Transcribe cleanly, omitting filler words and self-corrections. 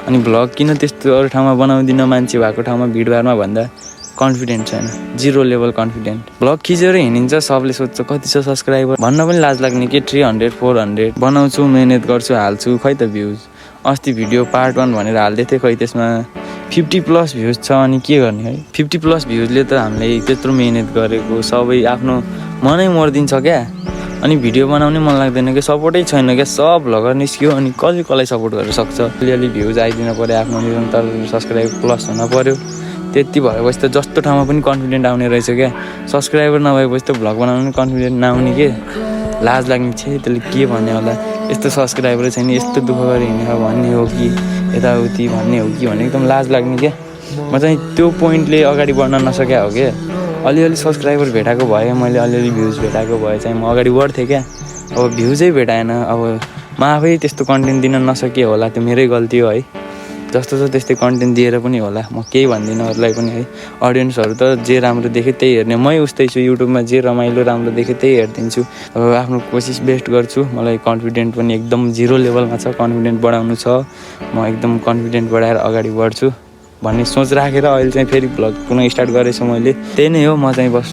अनि भ्लग किन त्यस्तो अरू ठाउँमा बनाउँदिनँ मान्छे भएको ठाउँमा भिडभाडमा भन्दा कन्फिडेन्ट छैन, 0 लेभल कन्फिडेन्ट। भ्लग खिचेर हिँडिन्छ, सबले सोध्छ कति छ सब्सक्राइबर भन्न पनि लाज लाग्ने के 300 400 बनाउँछु, मेहनत गर्छु, हाल्छु, खै त भ्युज। अस्ति भिडियो पार्ट 1 भनेर हाल्दै थिएँ, खै त्यसमा 50+ भ्युज छ। अनि के गर्ने है, 50+ भ्युजले त हामीले त्यत्रो मेहनत गरेको सबै आफ्नो मनै मरिदिन्छ क्या। अनि भिडियो बनाउने मन लाग्दैन क्या, सपोर्टै छैन क्या, सब भ्लगर निस्क्यो अनि कसलाई सपोर्ट गर्न सक्छ। अलिअलि भ्युज आइदिनु पऱ्यो, आफ्नो निरन्तर सब्सक्राइब प्लस हुन पऱ्यो, त्यति भएपछि त जस्तो ठाउँमा पनि कन्फिडेन्ट आउने रहेछ क्या। सब्सक्राइबर नभएपछि त भ्लग बनाउनु कन्फिडेन्ट नआउने के, लाज लाग्ने छ। त्यसले के भन्ने होला, यस्तो सब्सक्राइबर छैन, यस्तो दुःख गरी हिँडेर भन्ने हो कि यताउति भन्ने हो कि भने एकदम लाज लाग्ने क्या। म चाहिँ त्यो पोइन्टले अगाडि बढ्न नसक्या हो क्या। अलिअलि सब्सक्राइबर भेटाएको भए, मैले अलिअलि भ्युज भेटाएको भए चाहिँ म अगाडि बढ्थेँ क्या। अब भ्युजै भेटाएन, अब म आफै त्यस्तो कन्टेन्ट दिन नसके होला, त्यो मेरै गल्ती हो है। जस्तो छ त्यस्तै कन्टेन्ट दिएर पनि होला, म केही भन्दिनँ अरूलाई पनि है। अडियन्सहरू त जे राम्रो देख्यो त्यही हेर्ने, मै उस्तै छु। युट्युबमा जे रमाइलो राम्रो देख्यो त्यही हेरिदिन्छु। अब आफ्नो कोसिस बेस्ट गर्छु। मलाई कन्फिडेन्ट पनि एकदम 0 लेभलमा छ, कन्फिडेन्ट बढाउनु छ। म एकदम कन्फिडेन्ट बढाएर अगाडि बढ्छु भन्ने सोच राखेर अहिले चाहिँ फेरि भ्लग पुनः स्टार्ट गरेछु मैले। त्यही नै हो, म चाहिँ बस